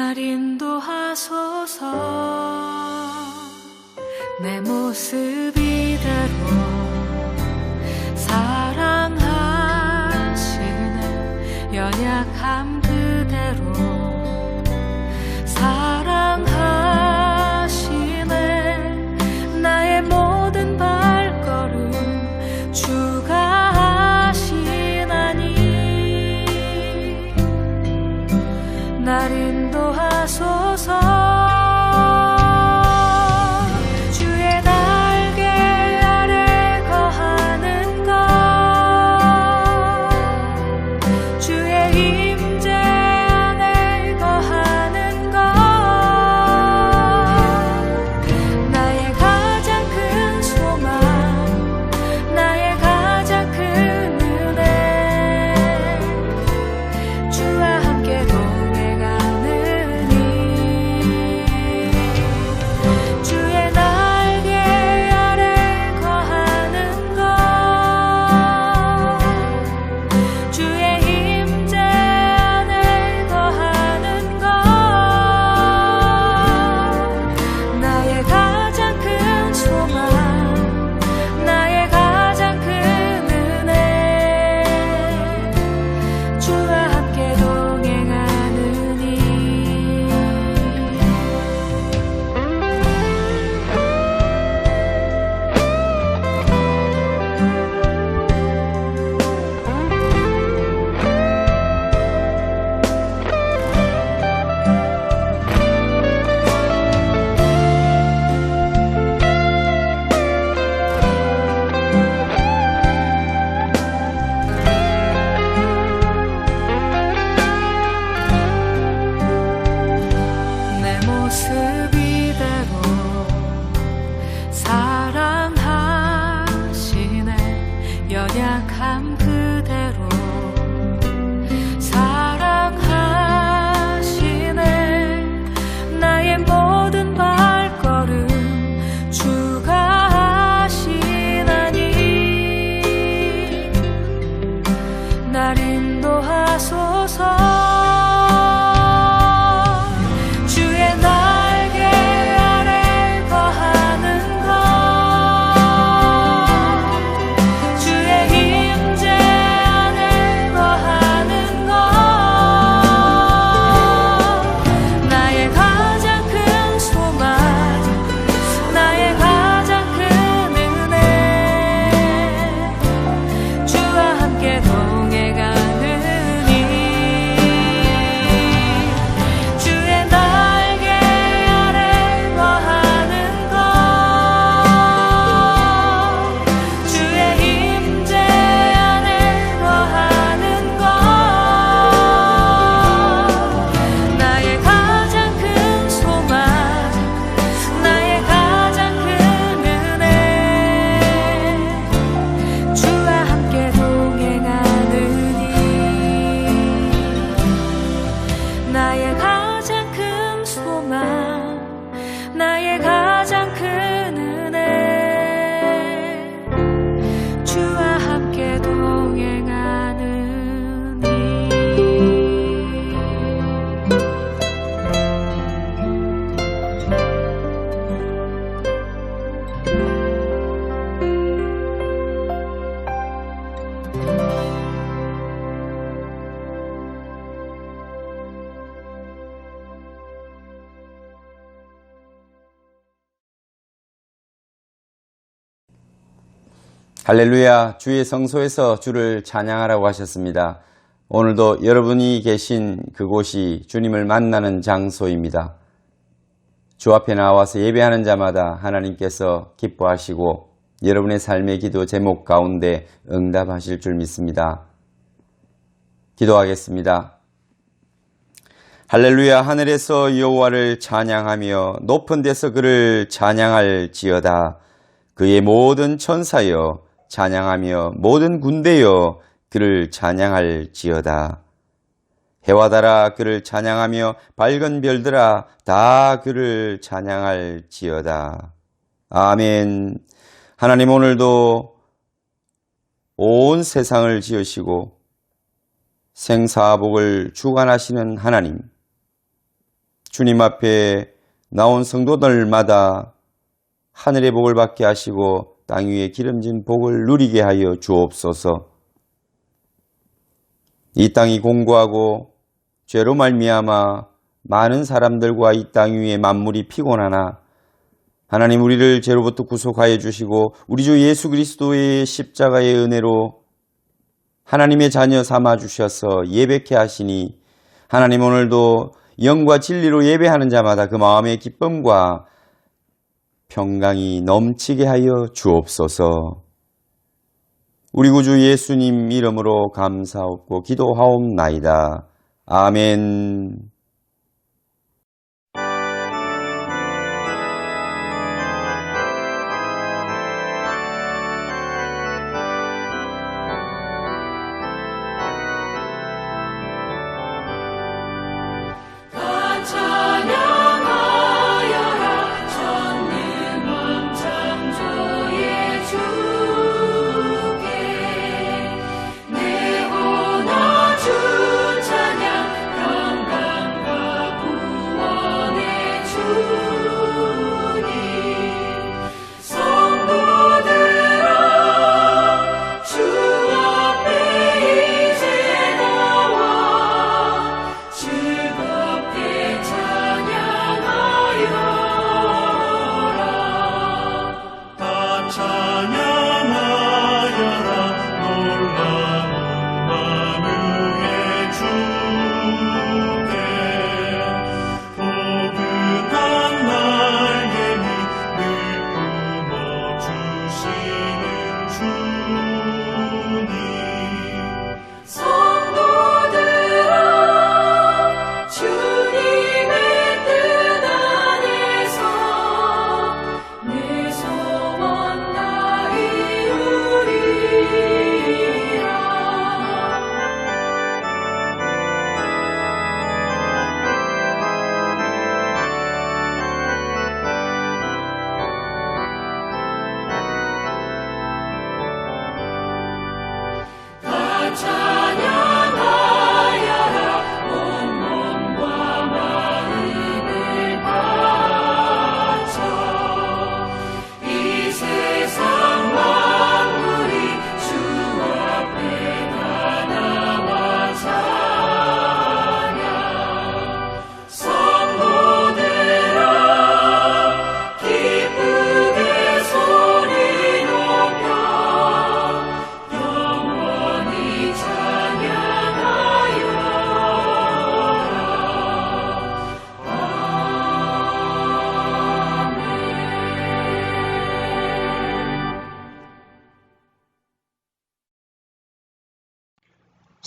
날 인도하소서. 내 모습 이대로 사랑하시네. 연약함 그대로 사랑하시네. 나의 모든 발걸음 주가 하시나니 날 인도하소서. 연약함 그대로 사랑하시네. 나의 모든 발걸음 주가 하시나니 날 인도하소서. 나의 가장 큰 소망, 나의 가장 큰 은혜, 주와 함께 동행하느니. 할렐루야, 주의 성소에서 주를 찬양하라고 하셨습니다. 오늘도 여러분이 계신 그곳이 주님을 만나는 장소입니다. 주 앞에 나와서 예배하는 자마다 하나님께서 기뻐하시고 여러분의 삶의 기도 제목 가운데 응답하실 줄 믿습니다. 기도하겠습니다. 할렐루야, 하늘에서 여호와를 찬양하며 높은 데서 그를 찬양할지어다. 그의 모든 천사여 찬양하며 모든 군대여 그를 찬양할지어다. 해와 달아 그를 찬양하며 밝은 별들아 다 그를 찬양할지어다. 아멘. 하나님, 오늘도 온 세상을 지으시고 생사복을 주관하시는 하나님, 주님 앞에 나온 성도들마다 하늘의 복을 받게 하시고 땅 위에 기름진 복을 누리게 하여 주옵소서. 이 땅이 공고하고 죄로 말미암아 많은 사람들과 이 땅 위에 만물이 피곤하나 하나님 우리를 죄로부터 구속하여 주시고 우리 주 예수 그리스도의 십자가의 은혜로 하나님의 자녀 삼아 주셔서 예배케 하시니 하나님 오늘도 영과 진리로 예배하는 자마다 그 마음의 기쁨과 평강이 넘치게 하여 주옵소서. 우리 구주 예수님 이름으로 감사하옵고 기도하옵나이다. 아멘.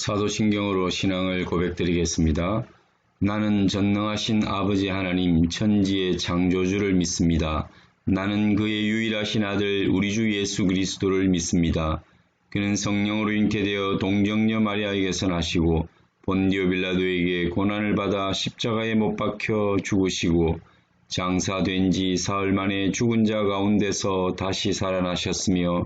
사도신경으로 신앙을 고백드리겠습니다. 나는 전능하신 아버지 하나님 천지의 창조주를 믿습니다. 나는 그의 유일하신 아들 우리 주 예수 그리스도를 믿습니다. 그는 성령으로 잉태되어 동정녀 마리아에게서 나시고 본디오 빌라도에게 고난을 받아 십자가에 못 박혀 죽으시고 장사된 지 사흘 만에 죽은 자 가운데서 다시 살아나셨으며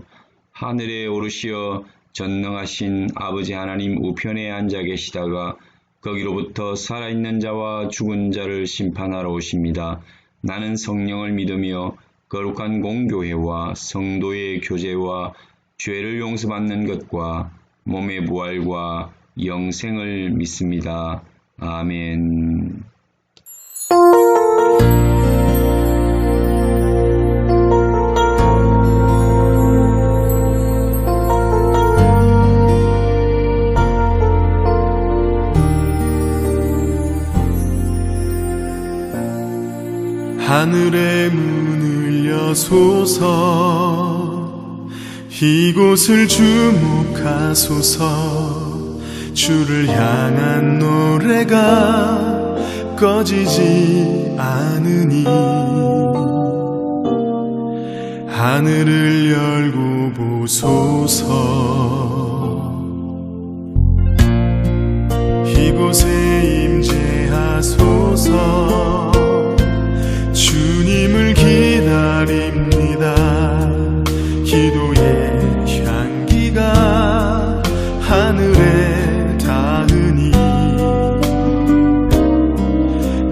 하늘에 오르시어 전능하신 아버지 하나님 우편에 앉아 계시다가 거기로부터 살아있는 자와 죽은 자를 심판하러 오십니다. 나는 성령을 믿으며 거룩한 공교회와 성도의 교제와 죄를 용서받는 것과 몸의 부활과 영생을 믿습니다. 아멘. 하늘의 문을 여소서 이곳을 주목하소서 주를 향한 노래가 꺼지지 않으니 하늘을 열고 보소서 이곳에 임재하소서 주님을 기다립니다. 기도의 향기가 하늘에 닿으니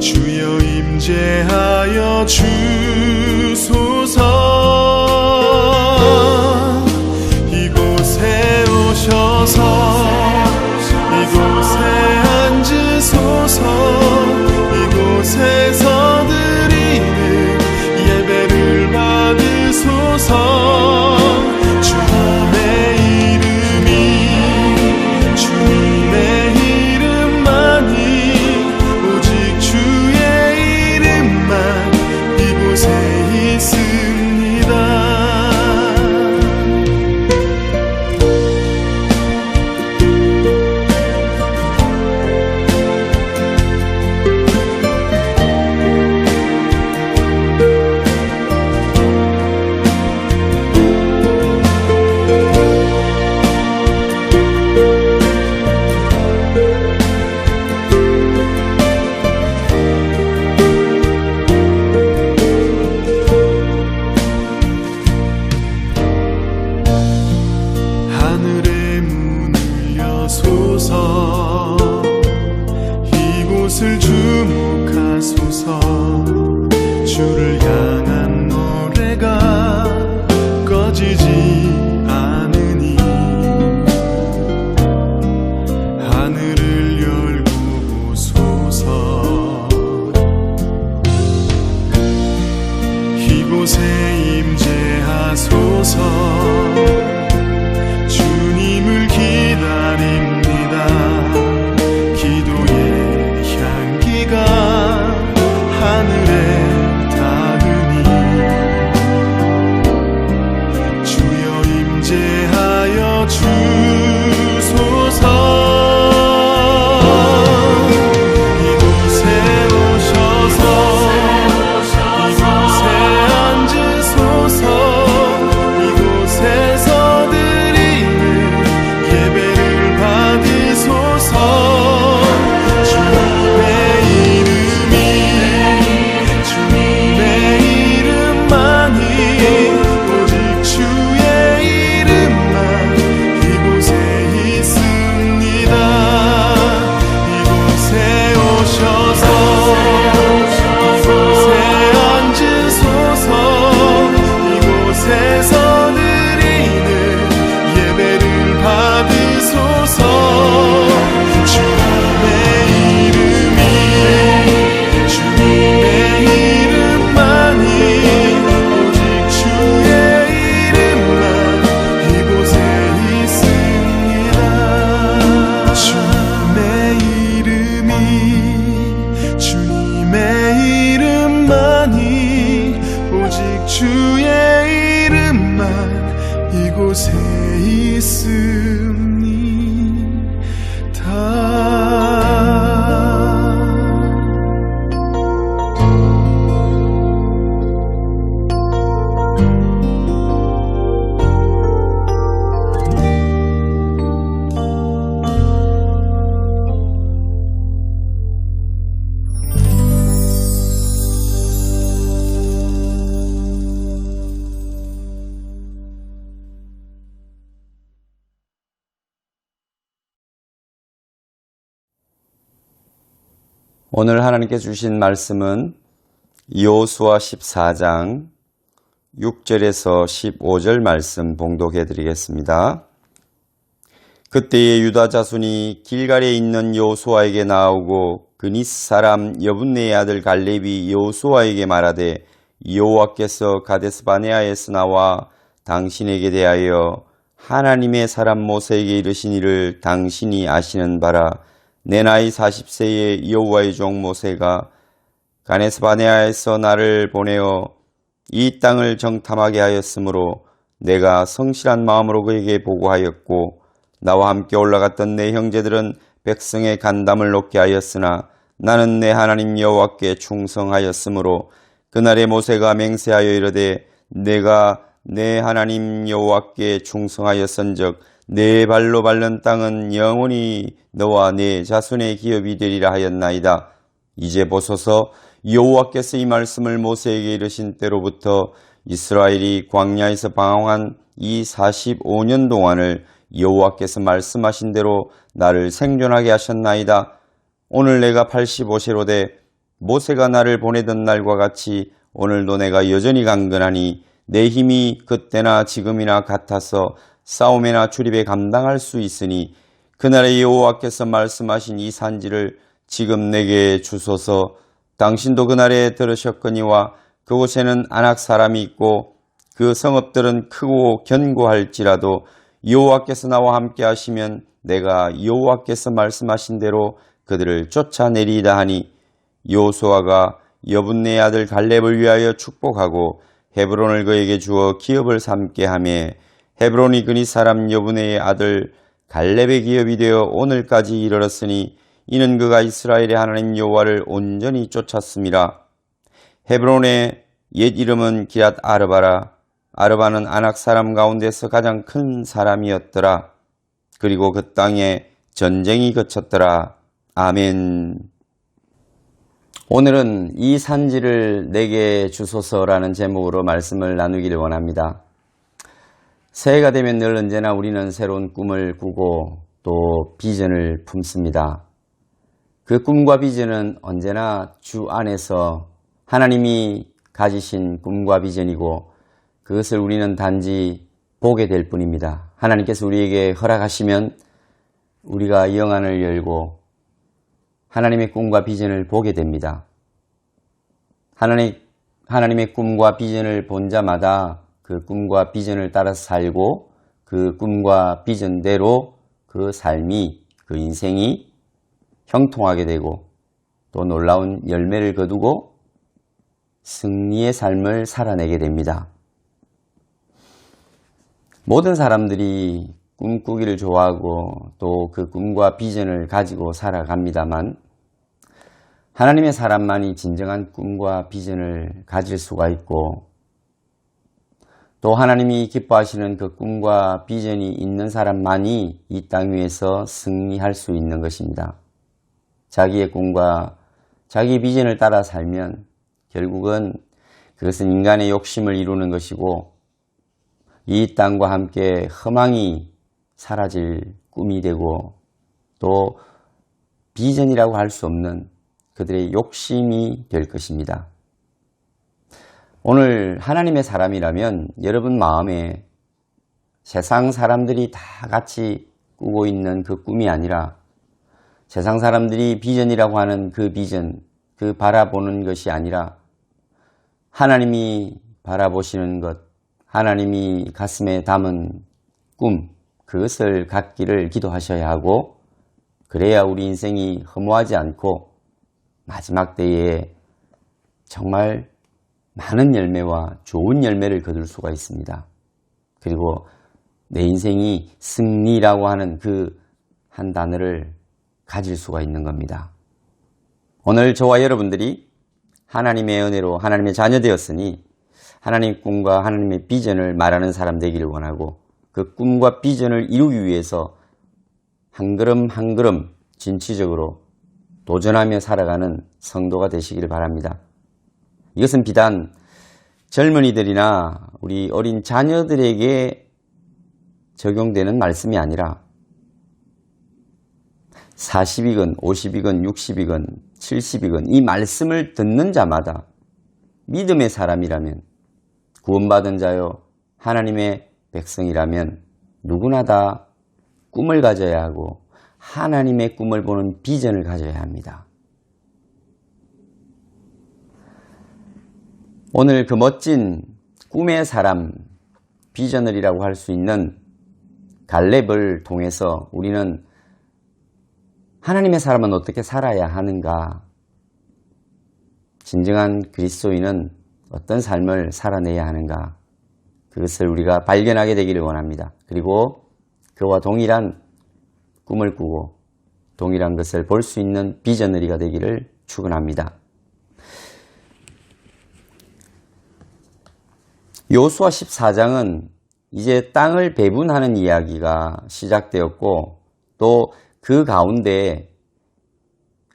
주여 임재하여 주소서. 이곳에 오셔서 이곳에 앉으소서. 이곳에서 드리는 예배를 받으소서. 주님의 이름이 주님의 이름만이 오직 주의 이름만 이곳에 있습니다. 하늘의 문을 여소서. 이곳을 주목하소서. 주를 향한 노래가 꺼지지 않으니 하늘을 열고 보소서. 이곳에 임재하소서. 주님을 기다립니다. 기도의 향기가 하늘에 닿으니 주여 임재하여 주소서. 이곳에 오셔서 이곳에 앉으소서. 이곳에서 드리는 예배를 받으소서. 주님의 이름이 주님의 이름만이 오직 주의 이름만 이곳에 있습니다. 이곳에 오셔서 이곳에 앉으소서. 이곳에서 드리는 예배를 받으소서. 주님의 이름이 주님의 이름만이 오직 주의 이름만 이곳에 있습니다. 주님의 이름이 주님의 이름만이 오직 주의 이름만 이곳에 오늘 하나님께 주신 말씀은 여호수아 14장 6절에서 15절 말씀 봉독해 드리겠습니다. 그때에 유다 자손이 길갈에 있는 여호수아에게 나오고 그니스 사람 여분네의 아들 갈렙이 여호수아에게 말하되 여호와께서 가데스 바네아에서 나와 당신에게 대하여 하나님의 사람 모세에게 이르신 일을 당신이 아시는 바라. 내 나이 40세의 여호와의 종 모세가 가데스 바네아에서 나를 보내어 이 땅을 정탐하게 하였으므로 내가 성실한 마음으로 그에게 보고하였고 나와 함께 올라갔던 내 형제들은 백성의 간담을 놓게 하였으나 나는 내 하나님 여호와께 충성하였으므로 그날에 모세가 맹세하여 이르되 내가 내 하나님 여호와께 충성하였은즉 내 발로 밟는 땅은 영원히 너와 내 자손의 기업이 되리라 하였나이다. 이제 보소서 여호와께서 이 말씀을 모세에게 이르신 때로부터 이스라엘이 광야에서 방황한 이 45년 동안을 여호와께서 말씀하신 대로 나를 생존하게 하셨나이다. 오늘 내가 85세로 돼 모세가 나를 보내던 날과 같이 오늘도 내가 여전히 강건하니 내 힘이 그때나 지금이나 같아서 싸움이나 출입에 감당할 수 있으니 그날의 여호와께서 말씀하신 이 산지를 지금 내게 주소서. 당신도 그날에 들으셨거니와 그곳에는 아낙 사람이 있고 그 성읍들은 크고 견고할지라도 여호와께서 나와 함께 하시면 내가 여호와께서 말씀하신 대로 그들을 쫓아내리이다 하니 여호수아가 여분네의 아들 갈렙을 위하여 축복하고 헤브론을 그에게 주어 기업을 삼게 하며 헤브론이 그니 사람 여분네의 아들 갈렙의 기업이 되어 오늘까지 이르렀으니 이는 그가 이스라엘의 하나님 여호와를 온전히 쫓았음이라. 헤브론의 옛 이름은 기랏 아르바라. 아르바는 아낙 사람 가운데서 가장 큰 사람이었더라. 그리고 그 땅에 전쟁이 그쳤더라. 아멘. 오늘은 이 산지를 내게 주소서라는 제목으로 말씀을 나누기를 원합니다. 새해가 되면 늘 언제나 우리는 새로운 꿈을 꾸고 또 비전을 품습니다. 그 꿈과 비전은 언제나 주 안에서 하나님이 가지신 꿈과 비전이고 그것을 우리는 단지 보게 될 뿐입니다. 하나님께서 우리에게 허락하시면 우리가 영안을 열고 하나님의 꿈과 비전을 보게 됩니다. 하나님의 꿈과 비전을 본 자마다 그 꿈과 비전을 따라서 살고 그 꿈과 비전대로 그 삶이, 그 인생이 형통하게 되고 또 놀라운 열매를 거두고 승리의 삶을 살아내게 됩니다. 모든 사람들이 꿈꾸기를 좋아하고 또 그 꿈과 비전을 가지고 살아갑니다만 하나님의 사람만이 진정한 꿈과 비전을 가질 수가 있고 또 하나님이 기뻐하시는 그 꿈과 비전이 있는 사람만이 이 땅 위에서 승리할 수 있는 것입니다. 자기의 꿈과 자기 비전을 따라 살면 결국은 그것은 인간의 욕심을 이루는 것이고 이 땅과 함께 허망이 사라질 꿈이 되고 또 비전이라고 할 수 없는 그들의 욕심이 될 것입니다. 오늘 하나님의 사람이라면 여러분 마음에 세상 사람들이 다 같이 꾸고 있는 그 꿈이 아니라 세상 사람들이 비전이라고 하는 그 비전, 그 바라보는 것이 아니라 하나님이 바라보시는 것, 하나님이 가슴에 담은 꿈, 그것을 갖기를 기도하셔야 하고 그래야 우리 인생이 허무하지 않고 마지막 때에 정말 많은 열매와 좋은 열매를 거둘 수가 있습니다. 그리고 내 인생이 승리라고 하는 그 한 단어를 가질 수가 있는 겁니다. 오늘 저와 여러분들이 하나님의 은혜로 하나님의 자녀 되었으니 하나님의 꿈과 하나님의 비전을 말하는 사람 되기를 원하고 그 꿈과 비전을 이루기 위해서 한 걸음 한 걸음 진취적으로 도전하며 살아가는 성도가 되시기를 바랍니다. 이것은 비단 젊은이들이나 우리 어린 자녀들에게 적용되는 말씀이 아니라 40이건 50이건 60이건 70이건 이 말씀을 듣는 자마다 믿음의 사람이라면 구원받은 자요 하나님의 백성이라면 누구나 다 꿈을 가져야 하고 하나님의 꿈을 보는 비전을 가져야 합니다. 오늘 그 멋진 꿈의 사람, 비전을이라고 할 수 있는 갈렙을 통해서 우리는 하나님의 사람은 어떻게 살아야 하는가, 진정한 그리스도인은 어떤 삶을 살아내야 하는가, 그것을 우리가 발견하게 되기를 원합니다. 그리고 그와 동일한 꿈을 꾸고 동일한 것을 볼 수 있는 비전너리가 되기를 축원합니다. 여호수아 14장은 이제 땅을 배분하는 이야기가 시작되었고 또 그 가운데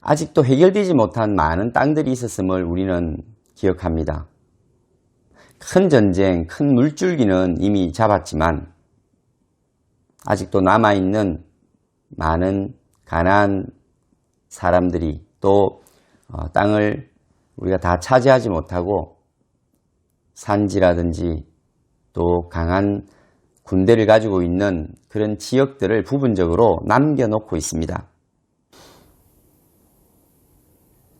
아직도 해결되지 못한 많은 땅들이 있었음을 우리는 기억합니다. 큰 전쟁, 큰 물줄기는 이미 잡았지만 아직도 남아있는 많은 가나안 사람들이 또 땅을 우리가 다 차지하지 못하고 산지라든지 또 강한 군대를 가지고 있는 그런 지역들을 부분적으로 남겨놓고 있습니다.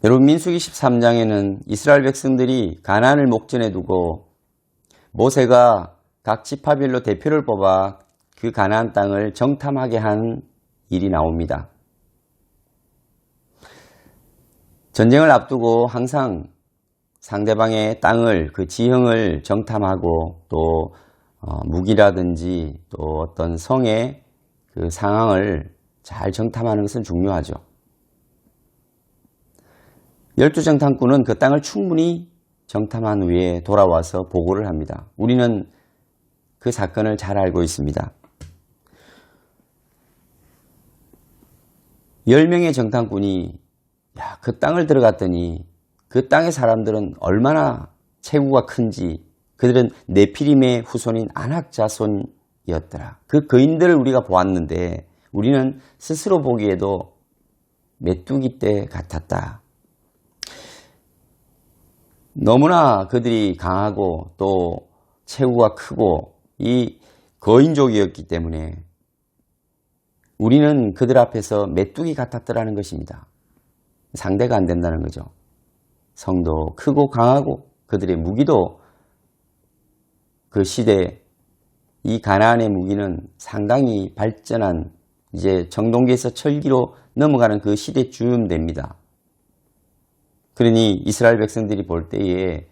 여러분, 민수기 13장에는 이스라엘 백성들이 가나안을 목전에 두고 모세가 각 지파별로 대표를 뽑아 그 가나안 땅을 정탐하게 한 일이 나옵니다. 전쟁을 앞두고 항상 상대방의 땅을, 그 지형을 정탐하고 또 무기라든지 또 어떤 성의 그 상황을 잘 정탐하는 것은 중요하죠. 12정탐꾼은 그 땅을 충분히 정탐한 후에 돌아와서 보고를 합니다. 우리는 그 사건을 잘 알고 있습니다. 10명의 정탐꾼이 그 땅을 들어갔더니 그 땅의 사람들은 얼마나 체구가 큰지, 그들은 네피림의 후손인 아낙 자손이었더라. 그 거인들을 우리가 보았는데 우리는 스스로 보기에도 메뚜기 떼 같았다. 너무나 그들이 강하고 또 체구가 크고 이 거인족이었기 때문에 우리는 그들 앞에서 메뚜기 같았더라는 것입니다. 상대가 안 된다는 거죠. 성도 크고 강하고 그들의 무기도 그 시대, 이 가나안의 무기는 상당히 발전한, 이제 청동기에서 철기로 넘어가는 그 시대쯤 됩니다. 그러니 이스라엘 백성들이 볼 때에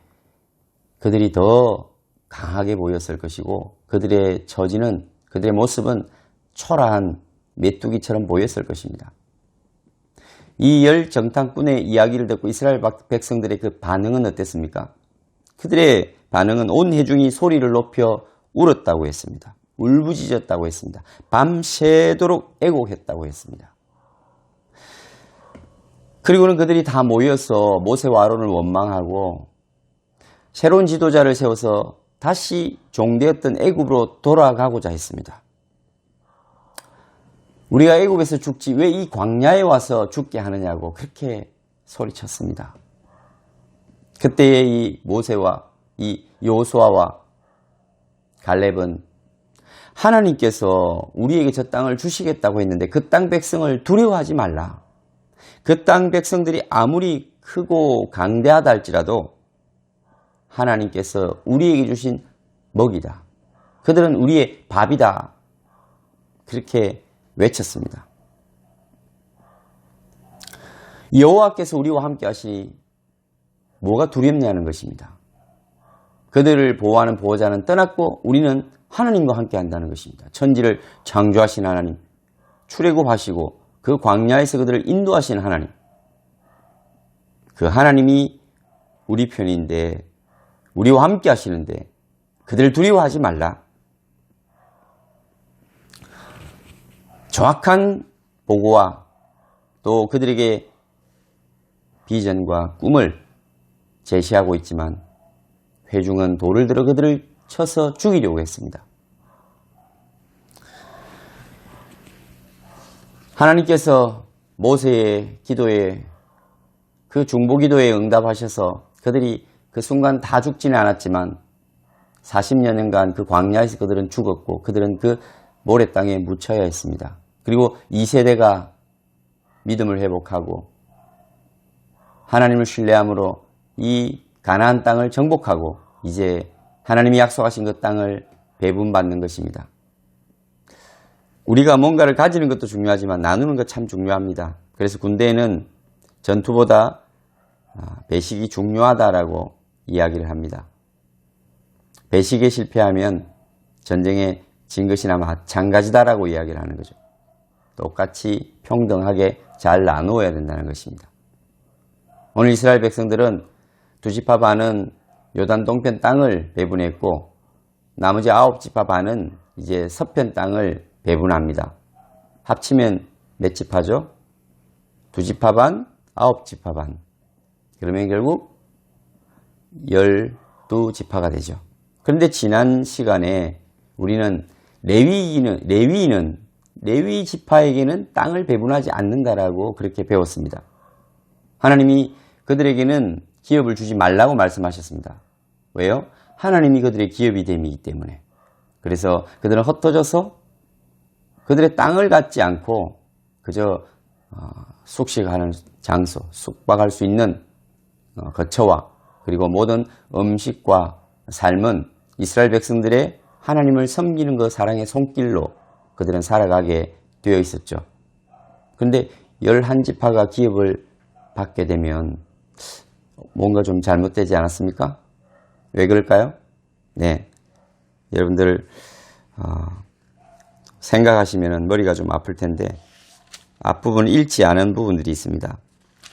그들이 더 강하게 보였을 것이고 그들의 처지는, 그들의 모습은 초라한 메뚜기처럼 보였을 것입니다. 이 10정탐꾼의 이야기를 듣고 이스라엘 백성들의 그 반응은 어땠습니까? 그들의 반응은 온 회중이 소리를 높여 울었다고 했습니다. 울부짖었다고 했습니다. 밤새도록 애곡했다고 했습니다. 그리고는 그들이 다 모여서 모세와 아론을 원망하고 새로운 지도자를 세워서 다시 종되었던 애굽으로 돌아가고자 했습니다. 우리가 애굽에서 죽지 왜 이 광야에 와서 죽게 하느냐고 그렇게 소리쳤습니다. 그때의 이 모세와 이 여호수아와 갈렙은 하나님께서 우리에게 저 땅을 주시겠다고 했는데 그 땅 백성을 두려워하지 말라. 그 땅 백성들이 아무리 크고 강대하다 할지라도 하나님께서 우리에게 주신 먹이다. 그들은 우리의 밥이다. 그렇게 외쳤습니다. 여호와께서 우리와 함께 하시니 뭐가 두렵냐는 것입니다. 그들을 보호하는 보호자는 떠났고 우리는 하나님과 함께 한다는 것입니다. 천지를 창조하신 하나님, 출애굽하시고 그 광야에서 그들을 인도하신 하나님, 그 하나님이 우리 편인데 우리와 함께 하시는데 그들을 두려워하지 말라. 정확한 보고와 또 그들에게 비전과 꿈을 제시하고 있지만 회중은 돌을 들어 그들을 쳐서 죽이려고 했습니다. 하나님께서 모세의 기도에, 그 중보기도에 응답하셔서 그들이 그 순간 다 죽지는 않았지만 40년간 그 광야에서 그들은 죽었고 그들은 그 모래 땅에 묻혀야 했습니다. 그리고 2세대가 믿음을 회복하고 하나님을 신뢰함으로 이 가나안 땅을 정복하고 이제 하나님이 약속하신 그 땅을 배분받는 것입니다. 우리가 뭔가를 가지는 것도 중요하지만 나누는 것 참 중요합니다. 그래서 군대에는 전투보다 배식이 중요하다라고 이야기를 합니다. 배식에 실패하면 전쟁에 진 것이나 마찬가지다라고 이야기를 하는 거죠. 똑같이 평등하게 잘 나누어야 된다는 것입니다. 오늘 이스라엘 백성들은 두 지파 반은 요단 동편 땅을 배분했고 나머지 9지파 반은 이제 서편 땅을 배분합니다. 합치면 몇 지파죠? 2지파 반, 9지파 반. 그러면 결국 12지파가 되죠. 그런데 지난 시간에 우리는 레위 지파에게는 땅을 배분하지 않는다라고 그렇게 배웠습니다. 하나님이 그들에게는 기업을 주지 말라고 말씀하셨습니다. 왜요? 하나님이 그들의 기업이 됨이기 때문에. 그래서 그들은 흩어져서 그들의 땅을 갖지 않고 그저 숙식하는 장소, 숙박할 수 있는 거처와 그리고 모든 음식과 삶은 이스라엘 백성들의 하나님을 섬기는 그 사랑의 손길로 그들은 살아가게 되어 있었죠. 그런데 11지파가 기업을 받게 되면 뭔가 좀 잘못되지 않았습니까? 왜 그럴까요? 네, 여러분들 생각하시면 머리가 좀 아플 텐데 앞부분 읽지 않은 부분들이 있습니다.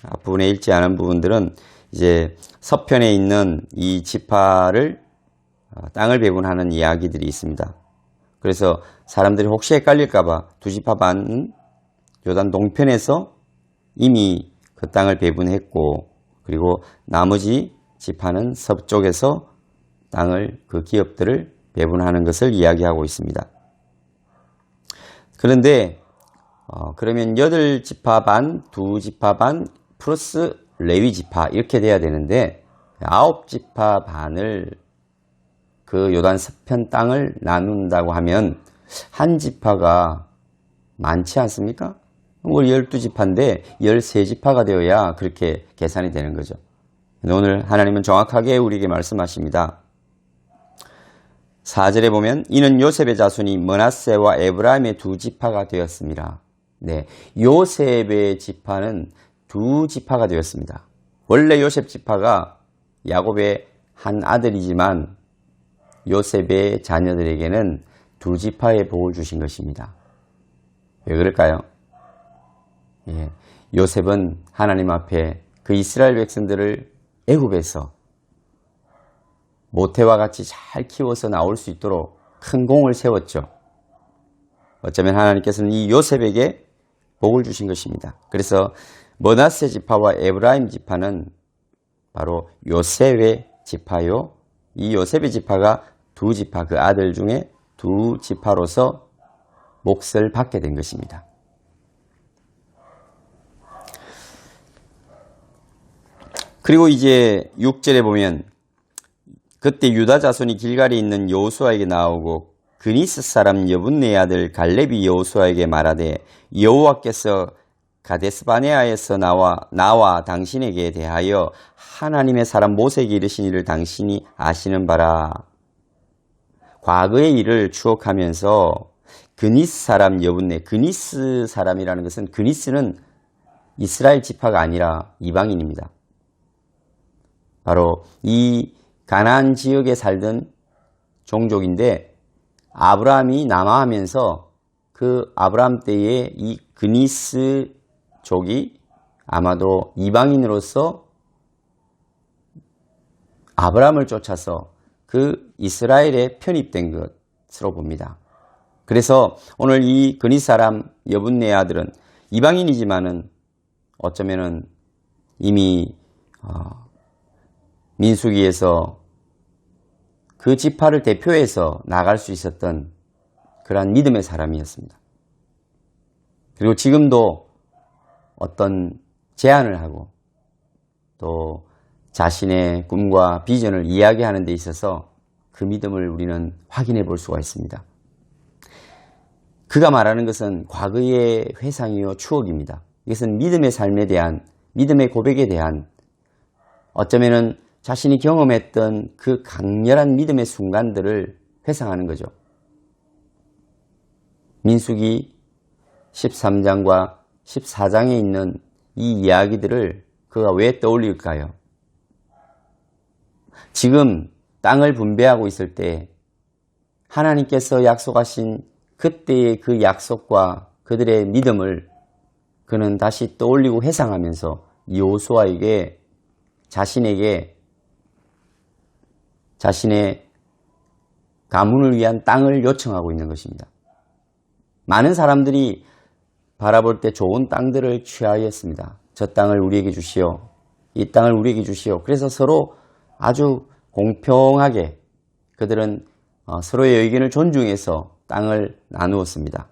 앞부분에 읽지 않은 부분들은 이제 서편에 있는 이 지파를 땅을 배분하는 이야기들이 있습니다. 그래서 사람들이 혹시 헷갈릴까봐 2지파 반은 요단 동편에서 이미 그 땅을 배분했고 그리고 나머지 지파는 서쪽에서 땅을 그 기업들을 배분하는 것을 이야기하고 있습니다. 그런데 그러면 8지파 반, 2지파 반 플러스 레위 지파 이렇게 돼야 되는데 9지파 반을 그 요단 서편 땅을 나눈다고 하면 한 지파가 많지 않습니까? 우리 12지파인데 13지파가 되어야 그렇게 계산이 되는 거죠. 오늘 하나님은 정확하게 우리에게 말씀하십니다. 4절에 보면 이는 요셉의 자손이 므낫세와 에브라임의 2지파가 되었습니다. 네, 요셉의 지파는 2지파가 되었습니다. 원래 요셉 지파가 야곱의 한 아들이지만 요셉의 자녀들에게는 2지파의 복을 주신 것입니다. 왜 그럴까요? 예, 요셉은 하나님 앞에 그 이스라엘 백성들을 애굽에서 모태와 같이 잘 키워서 나올 수 있도록 큰 공을 세웠죠. 어쩌면 하나님께서는 이 요셉에게 복을 주신 것입니다. 그래서 므낫세 지파와 에브라임 지파는 바로 요셉의 지파요. 이 요셉의 지파가 2지파, 그 아들 중에 2지파로서 몫을 받게 된 것입니다. 그리고 이제 6절에 보면 그때 유다 자손이 길갈에 있는 여호수아에게 나오고 그니스 사람 여분네 아들 갈렙이 여호수아에게 말하되 여호와께서 가데스바네아에서 나와 당신에게 대하여 하나님의 사람 모세에게 이르신 일을 당신이 아시는 바라. 과거의 일을 추억하면서 그니스 사람 여분네, 그니스 사람이라는 것은 그니스는 이스라엘 지파가 아니라 이방인입니다. 바로 이 가나안 지역에 살던 종족인데 아브라함이 남하하면서 그 아브라함 때에 이 그니스족이 아마도 이방인으로서 아브라함을 쫓아서 그 이스라엘에 편입된 것으로 봅니다. 그래서 오늘 이 그니스 사람 여분네 아들은 이방인이지만은 어쩌면은 이미 민수기에서 그 지파를 대표해서 나갈 수 있었던 그러한 믿음의 사람이었습니다. 그리고 지금도 어떤 제안을 하고 또 자신의 꿈과 비전을 이야기하는 데 있어서 그 믿음을 우리는 확인해 볼 수가 있습니다. 그가 말하는 것은 과거의 회상이요 추억입니다. 이것은 믿음의 삶에 대한, 믿음의 고백에 대한, 어쩌면은 자신이 경험했던 그 강렬한 믿음의 순간들을 회상하는 거죠. 민수기 13장과 14장에 있는 이 이야기들을 그가 왜 떠올릴까요? 지금 땅을 분배하고 있을 때 하나님께서 약속하신 그때의 그 약속과 그들의 믿음을 그는 다시 떠올리고 회상하면서 여호수아에게 자신의 가문을 위한 땅을 요청하고 있는 것입니다. 많은 사람들이 바라볼 때 좋은 땅들을 취하였습니다. 저 땅을 우리에게 주시오. 이 땅을 우리에게 주시오. 그래서 서로 아주 공평하게 그들은 서로의 의견을 존중해서 땅을 나누었습니다.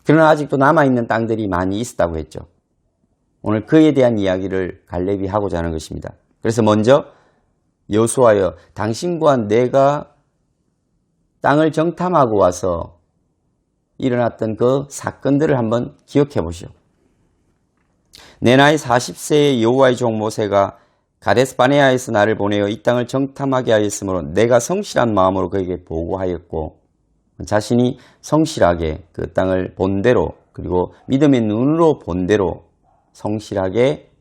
그러나 아직도 남아있는 땅들이 많이 있었다고 했죠. 오늘 그에 대한 이야기를 갈렙이 하고자 하는 것입니다. 그래서 먼저 여호수아여, 당신과 내가 땅을 정탐하고 와서 일어났던 그 사건들을 한번 기억해 보시오. 내 나이 40세의 여호와의 종 모세가 가데스 바네아에서 나를 보내어 이 땅을 정탐하게 하였으므로 내가 성실한 마음으로 그에게 보고하였고, 자신이 성실하게 그 땅을 본 대로, 그리고 믿음의 눈으로 본 대로 성실하게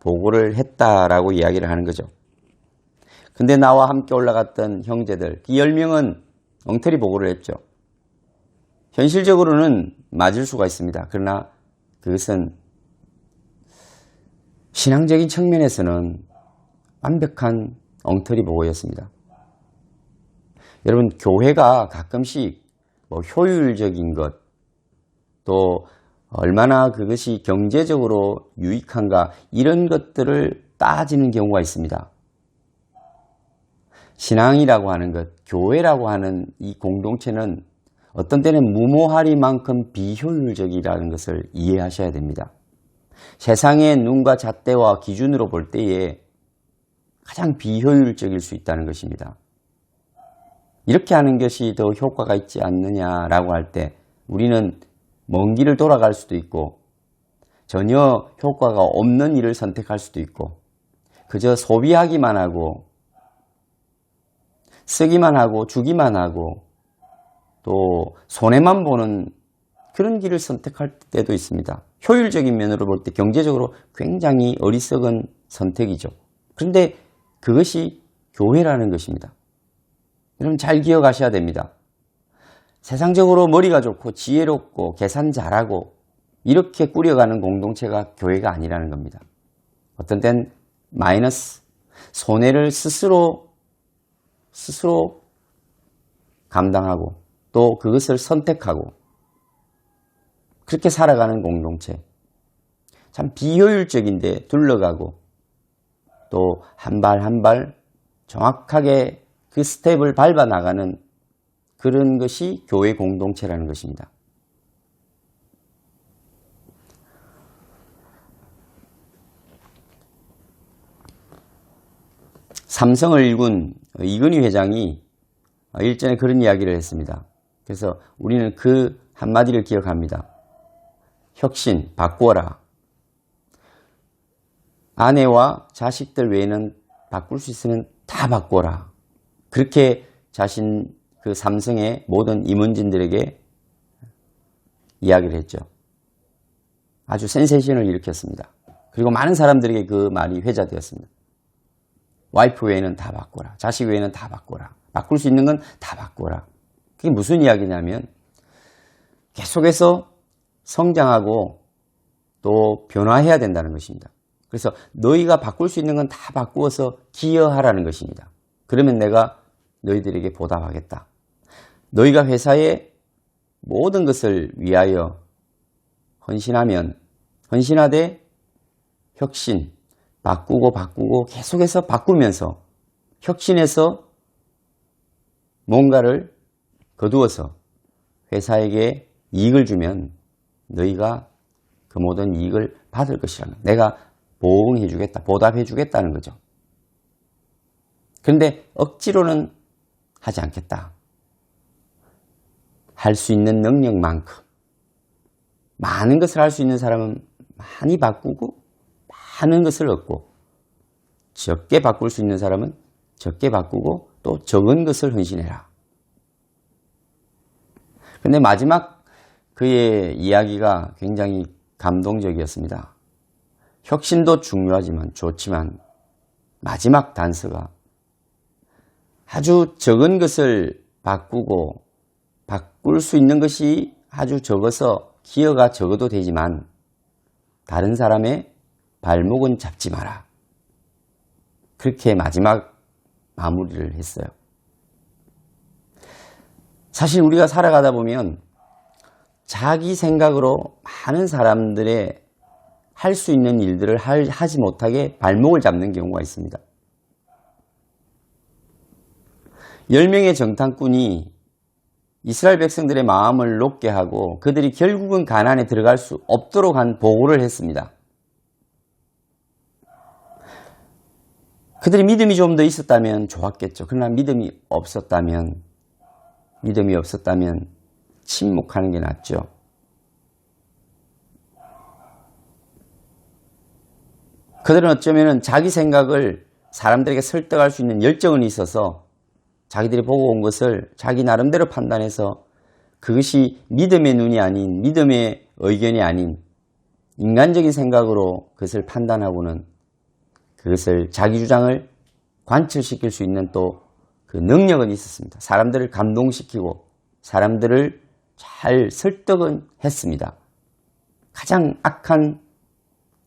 보고를 했다라고 이야기를 하는 거죠. 근데 나와 함께 올라갔던 형제들, 그 10명은 엉터리 보고를 했죠. 현실적으로는 맞을 수가 있습니다. 그러나 그것은 신앙적인 측면에서는 완벽한 엉터리 보고였습니다. 여러분, 교회가 가끔씩 효율적인 것, 또 얼마나 그것이 경제적으로 유익한가, 이런 것들을 따지는 경우가 있습니다. 신앙이라고 하는 것, 교회라고 하는 이 공동체는 어떤 때는 무모하리만큼 비효율적이라는 것을 이해하셔야 됩니다. 세상의 눈과 잣대와 기준으로 볼 때에 가장 비효율적일 수 있다는 것입니다. 이렇게 하는 것이 더 효과가 있지 않느냐라고 할 때 우리는 먼 길을 돌아갈 수도 있고, 전혀 효과가 없는 일을 선택할 수도 있고, 그저 소비하기만 하고 쓰기만 하고 주기만 하고 또 손해만 보는 그런 길을 선택할 때도 있습니다. 효율적인 면으로 볼 때 경제적으로 굉장히 어리석은 선택이죠. 그런데 그것이 교회라는 것입니다. 여러분 잘 기억하셔야 됩니다. 세상적으로 머리가 좋고 지혜롭고 계산 잘하고 이렇게 꾸려가는 공동체가 교회가 아니라는 겁니다. 어떤 땐 마이너스, 손해를 스스로 감당하고 또 그것을 선택하고 그렇게 살아가는 공동체. 참 비효율적인데 둘러가고 또 한 발 한 발 정확하게 그 스텝을 밟아 나가는 그런 것이 교회 공동체라는 것입니다. 삼성을 일군 이건희 회장이 일전에 그런 이야기를 했습니다. 그래서 우리는 그 한마디를 기억합니다. 혁신, 바꾸어라. 아내와 자식들 외에는 바꿀 수 있으면 다 바꾸어라. 그렇게 자신 그 삼성의 모든 임원진들에게 이야기를 했죠. 아주 센세이션을 일으켰습니다. 그리고 많은 사람들에게 그 말이 회자되었습니다. 와이프 외에는 다 바꿔라. 자식 외에는 다 바꿔라. 바꿀 수 있는 건 다 바꿔라. 그게 무슨 이야기냐면 계속해서 성장하고 또 변화해야 된다는 것입니다. 그래서 너희가 바꿀 수 있는 건 다 바꾸어서 기여하라는 것입니다. 그러면 내가 너희들에게 보답하겠다. 너희가 회사의 모든 것을 위하여 헌신하되 혁신, 바꾸고 계속해서 바꾸면서 혁신해서 뭔가를 거두어서 회사에게 이익을 주면 너희가 그 모든 이익을 받을 것이라는, 내가 보응해 주겠다, 보답해 주겠다는 거죠. 그런데 억지로는 하지 않겠다. 할 수 있는 능력만큼 많은 것을 할 수 있는 사람은 많이 바꾸고 많은 것을 얻고, 적게 바꿀 수 있는 사람은 적게 바꾸고 또 적은 것을 헌신해라. 그런데 마지막 그의 이야기가 굉장히 감동적이었습니다. 혁신도 좋지만 마지막 단서가 아주 적은 것을 바꾸고 바꿀 수 있는 것이 아주 적어서 기여가 적어도 되지만 다른 사람의 발목은 잡지 마라. 그렇게 마지막 마무리를 했어요. 사실 우리가 살아가다 보면 자기 생각으로 많은 사람들의 할 수 있는 일들을 하지 못하게 발목을 잡는 경우가 있습니다. 10명의 정탐꾼이 이스라엘 백성들의 마음을 높게 하고 그들이 결국은 가나안에 들어갈 수 없도록 한 보고를 했습니다. 그들이 믿음이 좀 더 있었다면 좋았겠죠. 그러나 믿음이 없었다면 침묵하는 게 낫죠. 그들은 어쩌면 자기 생각을 사람들에게 설득할 수 있는 열정은 있어서 자기들이 보고 온 것을 자기 나름대로 판단해서 그것이 믿음의 눈이 아닌, 믿음의 의견이 아닌 인간적인 생각으로 그것을 판단하고는 그것을 자기 주장을 관철시킬 수 있는 또 그 능력은 있었습니다. 사람들을 감동시키고 사람들을 잘 설득은 했습니다. 가장 악한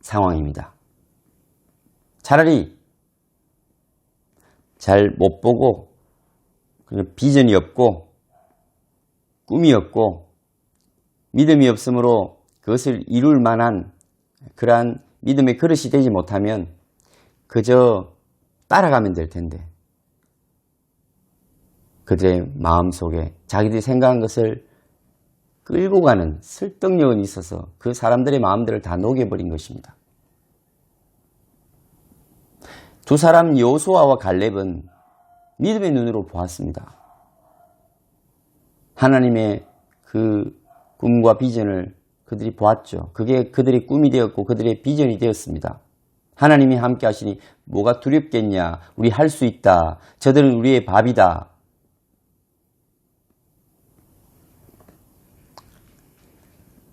상황입니다. 차라리 잘 못 보고 비전이 없고 꿈이 없고 믿음이 없으므로 그것을 이룰 만한 그러한 믿음의 그릇이 되지 못하면 그저 따라가면 될 텐데 그들의 마음속에 자기들이 생각한 것을 끌고 가는 설득력은 있어서 그 사람들의 마음들을 다 녹여버린 것입니다. 두 사람 여호수아와 갈렙은 믿음의 눈으로 보았습니다. 하나님의 그 꿈과 비전을 그들이 보았죠. 그게 그들의 꿈이 되었고 그들의 비전이 되었습니다. 하나님이 함께 하시니 뭐가 두렵겠냐. 우리 할 수 있다. 저들은 우리의 밥이다.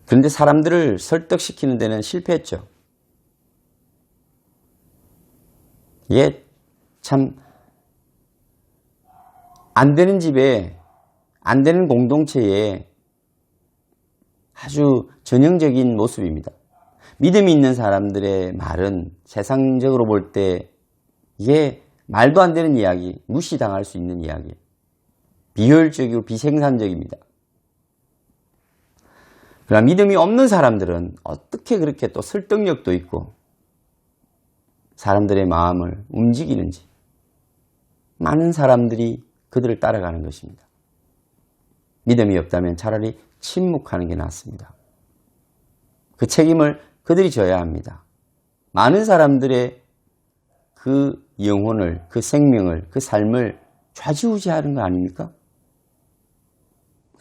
그런데 사람들을 설득시키는 데는 실패했죠. 이게 참 안 되는 집에, 안 되는 공동체에 아주 전형적인 모습입니다. 믿음이 있는 사람들의 말은 세상적으로 볼 때 이게 말도 안 되는 이야기, 무시당할 수 있는 이야기, 비효율적이고 비생산적입니다. 그러나 믿음이 없는 사람들은 어떻게 그렇게 또 설득력도 있고 사람들의 마음을 움직이는지 많은 사람들이 그들을 따라가는 것입니다. 믿음이 없다면 차라리 침묵하는 게 낫습니다. 그 책임을 그들이 져야 합니다. 많은 사람들의 그 영혼을, 그 생명을, 그 삶을 좌지우지하는 거 아닙니까?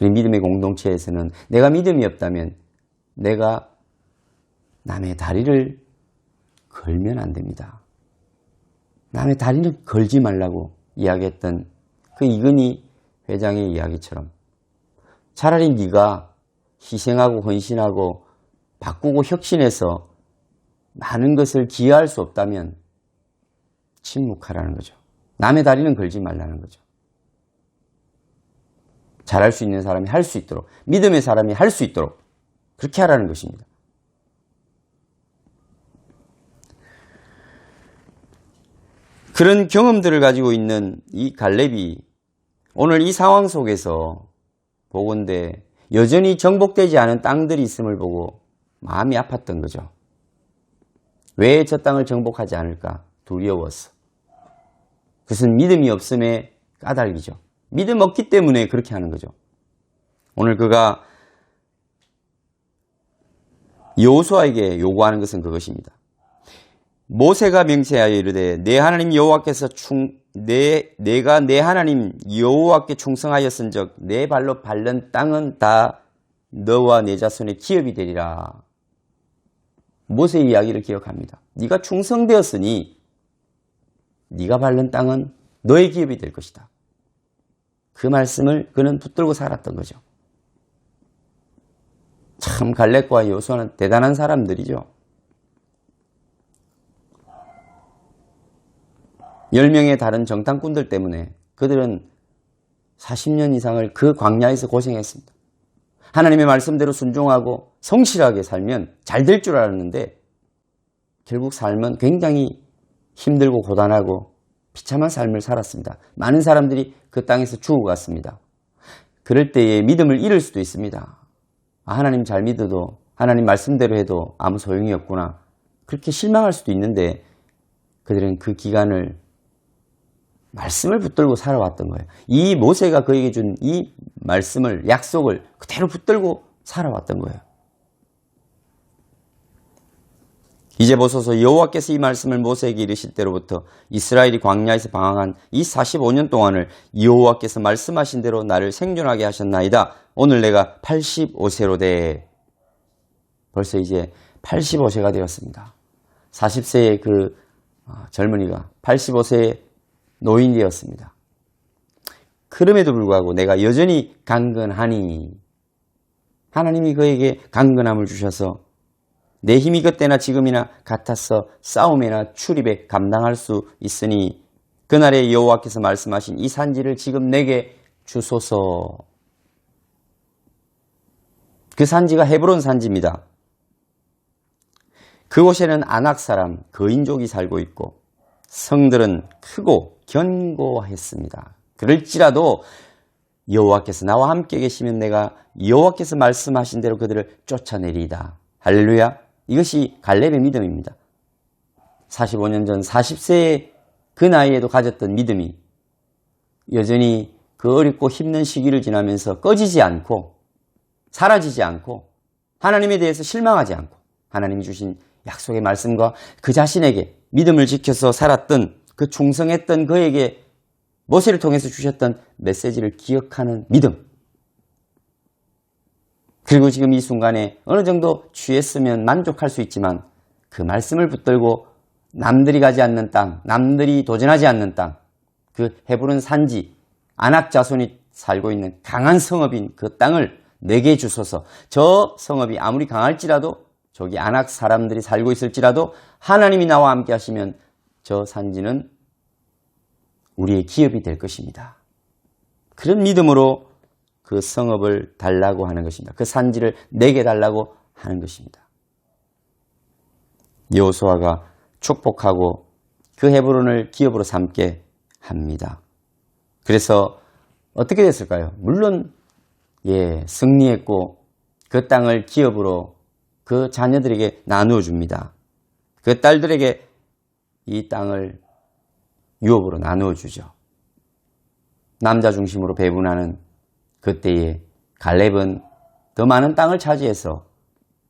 믿음의 공동체에서는 내가 믿음이 없다면 내가 남의 다리를 걸면 안 됩니다. 남의 다리는 걸지 말라고 이야기했던 그 이건희 회장의 이야기처럼 차라리 네가 희생하고 헌신하고 바꾸고 혁신해서 많은 것을 기여할 수 없다면 침묵하라는 거죠. 남의 다리는 걸지 말라는 거죠. 잘할 수 있는 사람이 할 수 있도록, 믿음의 사람이 할 수 있도록 그렇게 하라는 것입니다. 그런 경험들을 가지고 있는 이 갈렙이 오늘 이 상황 속에서 보건대 여전히 정복되지 않은 땅들이 있음을 보고 마음이 아팠던 거죠. 왜 저 땅을 정복하지 않을까? 두려웠어. 그것은 믿음이 없음의 까닭이죠. 믿음 없기 때문에 그렇게 하는 거죠. 오늘 그가 여호수아에게 요구하는 것은 그것입니다. 모세가 명세하여 이르되 내 하나님 여호와께서 내가 내 하나님 여호와께 충성하였은즉 내 발로 밟는 땅은 다 너와 내 자손의 기업이 되리라. 모세의 이야기를 기억합니다. 네가 충성되었으니 네가 밟는 땅은 너의 기업이 될 것이다. 그 말씀을 그는 붙들고 살았던 거죠. 참 갈렙과 여호수아는 대단한 사람들이죠. 10명의 다른 정탐꾼들 때문에 그들은 40년 이상을 그 광야에서 고생했습니다. 하나님의 말씀대로 순종하고 성실하게 살면 잘 될 줄 알았는데 결국 삶은 굉장히 힘들고 고단하고 비참한 삶을 살았습니다. 많은 사람들이 그 땅에서 죽어갔습니다. 그럴 때에 믿음을 잃을 수도 있습니다. 하나님 잘 믿어도 하나님 말씀대로 해도 아무 소용이 없구나. 그렇게 실망할 수도 있는데 그들은 그 기간을 말씀을 붙들고 살아왔던 거예요. 이 모세가 그에게 준 이 말씀을, 약속을 그대로 붙들고 살아왔던 거예요. 이제 보소서 여호와께서 이 말씀을 모세에게 이르실 때로부터 이스라엘이 광야에서 방황한 이 45년 동안을 여호와께서 말씀하신 대로 나를 생존하게 하셨나이다. 오늘 내가 85세로 돼. 벌써 이제 85세가 되었습니다. 40세의 그 젊은이가 85세의 노인이 되었습니다. 그럼에도 불구하고 내가 여전히 강건하니 하나님이 그에게 강건함을 주셔서 내 힘이 그때나 지금이나 같아서 싸움이나 출입에 감당할 수 있으니 그날에 여호와께서 말씀하신 이 산지를 지금 내게 주소서. 그 산지가 헤브론 산지입니다. 그곳에는 아낙 사람, 거인족이 살고 있고 성들은 크고 견고했습니다. 그럴지라도 여호와께서 나와 함께 계시면 내가 여호와께서 말씀하신 대로 그들을 쫓아내리이다. 할렐루야. 이것이 갈렙의 믿음입니다. 45년 전 40세의 그 나이에도 가졌던 믿음이 여전히 그 어렵고 힘든 시기를 지나면서 꺼지지 않고 사라지지 않고 하나님에 대해서 실망하지 않고 하나님이 주신 약속의 말씀과 그 자신에게 믿음을 지켜서 살았던 그 충성했던 그에게 모세를 통해서 주셨던 메시지를 기억하는 믿음. 그리고 지금 이 순간에 어느 정도 취했으면 만족할 수 있지만 그 말씀을 붙들고 남들이 가지 않는 땅, 남들이 도전하지 않는 땅, 그 헤브론 산지, 아낙 자손이 살고 있는 강한 성읍인 그 땅을 내게 주소서. 저 성읍이 아무리 강할지라도 저기 아낙 사람들이 살고 있을지라도 하나님이 나와 함께 하시면 저 산지는 우리의 기업이 될 것입니다. 그런 믿음으로 그 성읍을 달라고 하는 것입니다. 그 산지를 내게 달라고 하는 것입니다. 여호수아가 축복하고 그 헤브론을 기업으로 삼게 합니다. 그래서 어떻게 됐을까요? 물론 승리했고 그 땅을 기업으로 그 자녀들에게 나누어 줍니다. 그 딸들에게 이 땅을 유업으로 나누어 주죠. 남자 중심으로 배분하는 그때에 갈렙은 더 많은 땅을 차지해서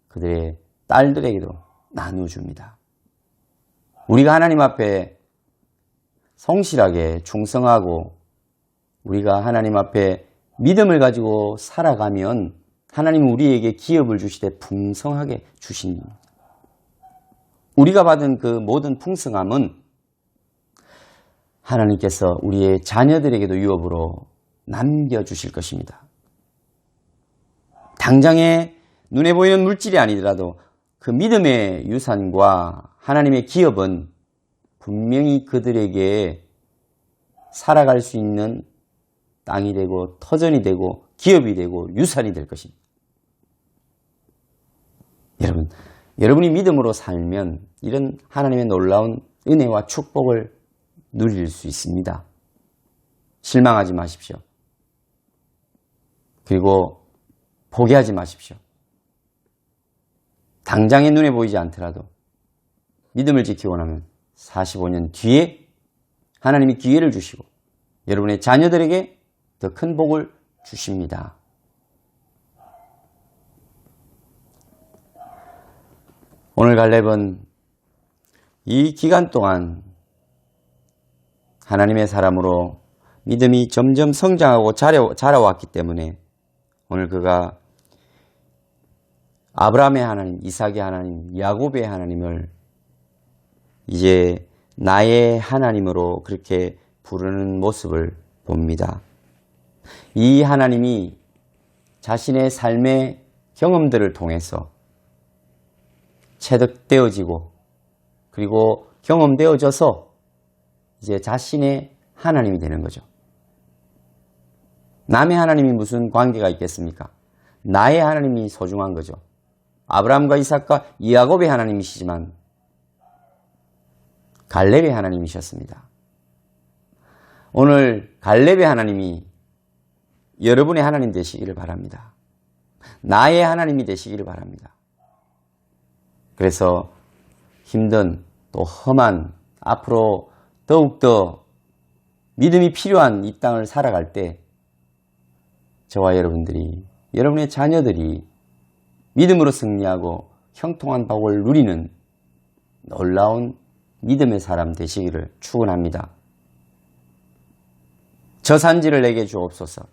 그들의 딸들에게도 나누어 줍니다. 우리가 하나님 앞에 성실하게 충성하고 우리가 하나님 앞에 믿음을 가지고 살아가면 하나님은 우리에게 기업을 주시되 풍성하게 주십니다. 우리가 받은 그 모든 풍성함은 하나님께서 우리의 자녀들에게도 유업으로 남겨주실 것입니다. 당장에 눈에 보이는 물질이 아니더라도 그 믿음의 유산과 하나님의 기업은 분명히 그들에게 살아갈 수 있는 땅이 되고 터전이 되고 기업이 되고 유산이 될 것입니다. 여러분이 믿음으로 살면 이런 하나님의 놀라운 은혜와 축복을 누릴 수 있습니다. 실망하지 마십시오. 그리고 포기하지 마십시오. 당장에 눈에 보이지 않더라도 믿음을 지키고 나면 45년 뒤에 하나님이 기회를 주시고 여러분의 자녀들에게 더 큰 복을 주십니다. 오늘 갈렙은 이 기간 동안 하나님의 사람으로 믿음이 점점 성장하고 자라왔기 때문에 오늘 그가 아브라함의 하나님, 이삭의 하나님, 야곱의 하나님을 이제 나의 하나님으로 그렇게 부르는 모습을 봅니다. 이 하나님이 자신의 삶의 경험들을 통해서 체득되어지고 그리고 경험되어져서 이제 자신의 하나님이 되는 거죠. 남의 하나님이 무슨 관계가 있겠습니까? 나의 하나님이 소중한 거죠. 아브라함과 이삭과 야곱의 하나님이시지만 갈렙의 하나님이셨습니다. 오늘 갈렙의 하나님이 여러분의 하나님 되시기를 바랍니다. 나의 하나님이 되시기를 바랍니다. 그래서 힘든 또 험한 앞으로 더욱더 믿음이 필요한 이 땅을 살아갈 때 저와 여러분들이 여러분의 자녀들이 믿음으로 승리하고 형통한 복을 누리는 놀라운 믿음의 사람 되시기를 축원합니다. 저 산지를 내게 주옵소서.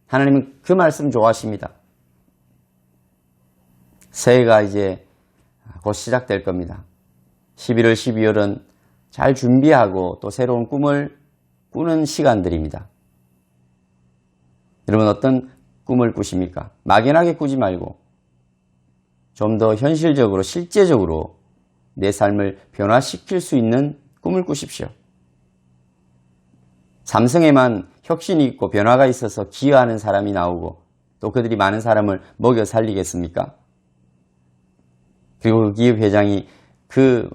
하나님은 그 말씀 좋아하십니다. 새해가 이제 곧 시작될 겁니다. 11월, 12월은 잘 준비하고 또 새로운 꿈을 꾸는 시간들입니다. 여러분 어떤 꿈을 꾸십니까? 막연하게 꾸지 말고 좀 더 현실적으로 실제적으로 내 삶을 변화시킬 수 있는 꿈을 꾸십시오. 삼성에만 혁신이 있고 변화가 있어서 기여하는 사람이 나오고 또 그들이 많은 사람을 먹여 살리겠습니까? 그리고 그 기업 회장이 그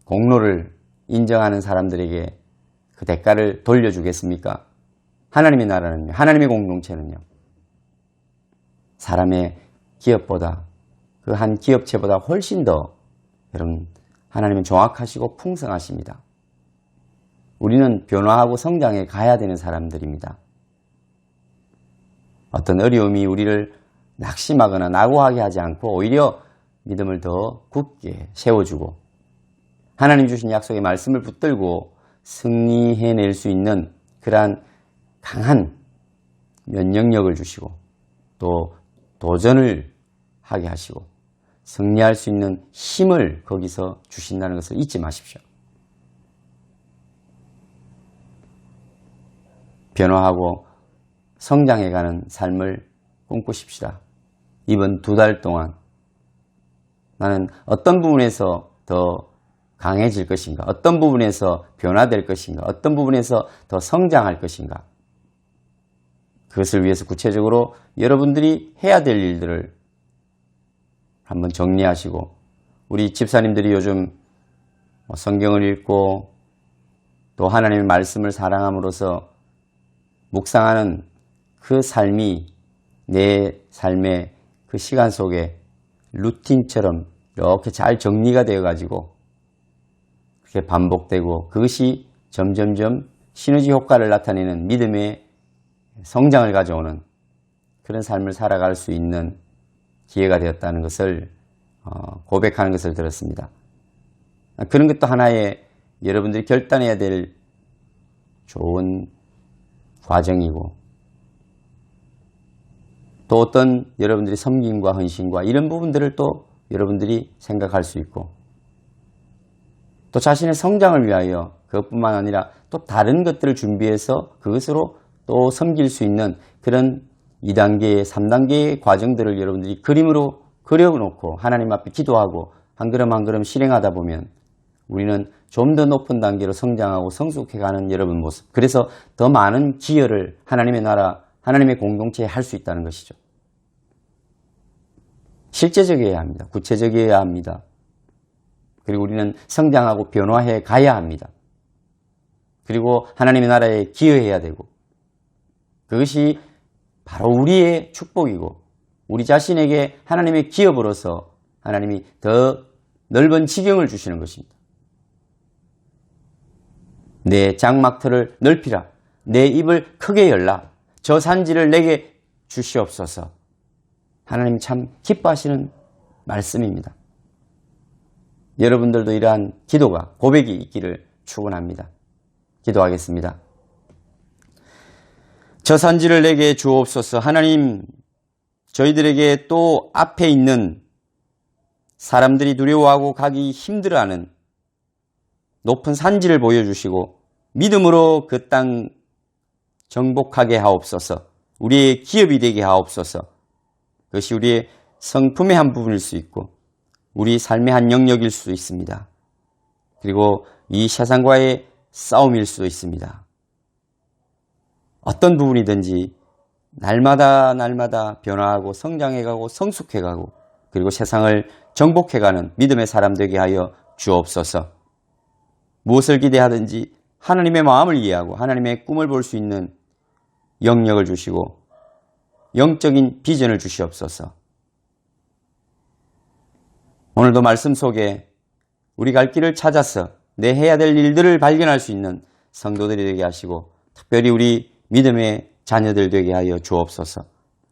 공로를 인정하는 사람들에게 그 대가를 돌려주겠습니까? 하나님의 나라는요, 하나님의 공동체는요, 사람의 기업보다, 그 한 기업체보다 훨씬 더 여러분 하나님은 정확하시고 풍성하십니다. 우리는 변화하고 성장해 가야 되는 사람들입니다. 어떤 어려움이 우리를 낙심하거나 낙오하게 하지 않고 오히려 믿음을 더 굳게 세워주고 하나님 주신 약속의 말씀을 붙들고 승리해낼 수 있는 그러한 강한 면역력을 주시고 또 도전을 하게 하시고 승리할 수 있는 힘을 거기서 주신다는 것을 잊지 마십시오. 변화하고 성장해가는 삶을 꿈꾸십시다. 이번 2달 동안 나는 어떤 부분에서 더 강해질 것인가? 어떤 부분에서 변화될 것인가? 어떤 부분에서 더 성장할 것인가? 그것을 위해서 구체적으로 여러분들이 해야 될 일들을 한번 정리하시고 우리 집사님들이 요즘 성경을 읽고 또 하나님의 말씀을 사랑함으로써 묵상하는 그 삶이 내 삶의 그 시간 속에 루틴처럼 이렇게 잘 정리가 되어 가지고 그렇게 반복되고 그것이 점점점 시너지 효과를 나타내는 믿음의 성장을 가져오는 그런 삶을 살아갈 수 있는 기회가 되었다는 것을 고백하는 것을 들었습니다. 그런 것도 하나의 여러분들이 결단해야 될 좋은 과정이고 또 어떤 여러분들이 섬김과 헌신과 이런 부분들을 또 여러분들이 생각할 수 있고 또 자신의 성장을 위하여 그것뿐만 아니라 또 다른 것들을 준비해서 그것으로 또 섬길 수 있는 그런 2단계, 3단계의 과정들을 여러분들이 그림으로 그려놓고 하나님 앞에 기도하고 한 걸음 한 걸음 실행하다 보면 우리는 좀 더 높은 단계로 성장하고 성숙해가는 여러분 모습, 그래서 더 많은 기여를 하나님의 나라, 하나님의 공동체에 할 수 있다는 것이죠. 실제적이어야 합니다. 구체적이어야 합니다. 그리고 우리는 성장하고 변화해 가야 합니다. 그리고 하나님의 나라에 기여해야 되고 그것이 바로 우리의 축복이고 우리 자신에게 하나님의 기업으로서 하나님이 더 넓은 지경을 주시는 것입니다. 내 장막터를 넓히라. 내 입을 크게 열라. 저 산지를 내게 주시옵소서. 하나님 참 기뻐하시는 말씀입니다. 여러분들도 이러한 기도가 고백이 있기를 축원합니다. 기도하겠습니다. 저 산지를 내게 주옵소서. 하나님, 저희들에게 또 앞에 있는 사람들이 두려워하고 가기 힘들어하는 높은 산지를 보여주시고 믿음으로 그 땅 정복하게 하옵소서. 우리의 기업이 되게 하옵소서. 그것이 우리의 성품의 한 부분일 수 있고 우리 삶의 한 영역일 수 있습니다. 그리고 이 세상과의 싸움일 수도 있습니다. 어떤 부분이든지 날마다 변화하고 성장해가고 성숙해가고 그리고 세상을 정복해가는 믿음의 사람 되게 하여 주옵소서. 무엇을 기대하든지 하나님의 마음을 이해하고 하나님의 꿈을 볼 수 있는 영역을 주시고 영적인 비전을 주시옵소서. 오늘도 말씀 속에 우리 갈 길을 찾아서 내 해야 될 일들을 발견할 수 있는 성도들이 되게 하시고 특별히 우리 믿음의 자녀들 되게 하여 주옵소서.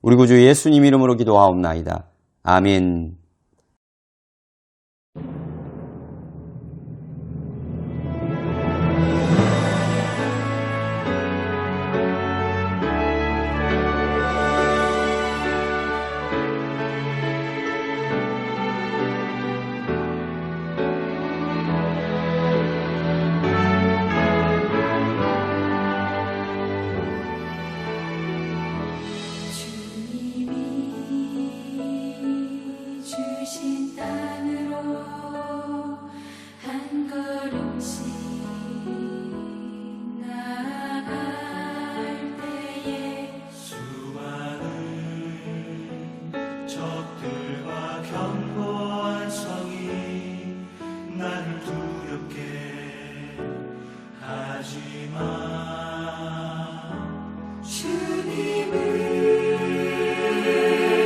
우리 구주 예수님 이름으로 기도하옵나이다. 아멘. 주님을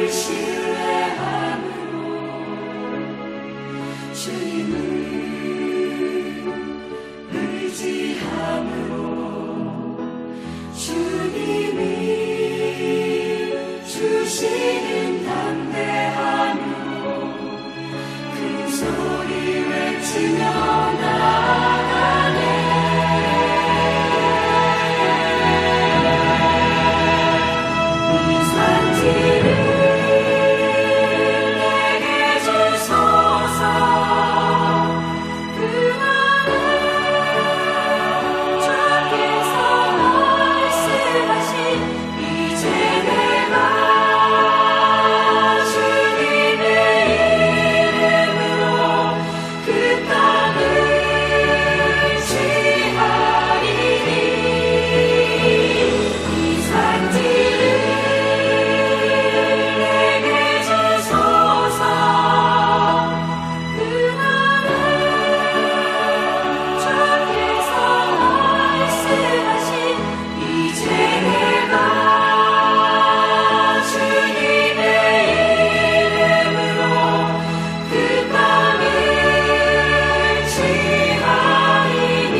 신뢰함으로 주님을 의지함으로 주님이 주시는 담대함으로 큰 소리 외치며 나아가네. 이 산지를 내게 주소서. 그 안에 주께서 말씀하신 이제 내가 주님의 이름으로 그 땅을 취하리니. 이 산지를 내게 주소서. 그 안에 주께서 말씀하신 이제 내가 주님의 이름으로 그 땅을 취하리니.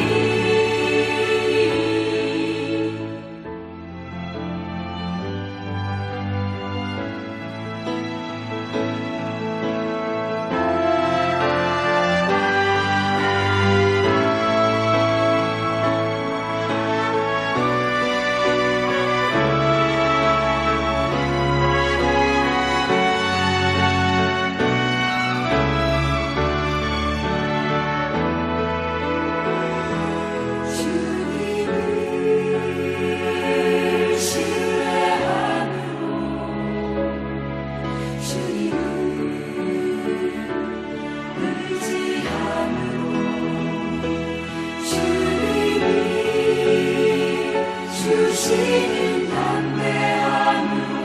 주님을 신뢰함으로 주님을 의지함으로 주님이 주시는 담대함으로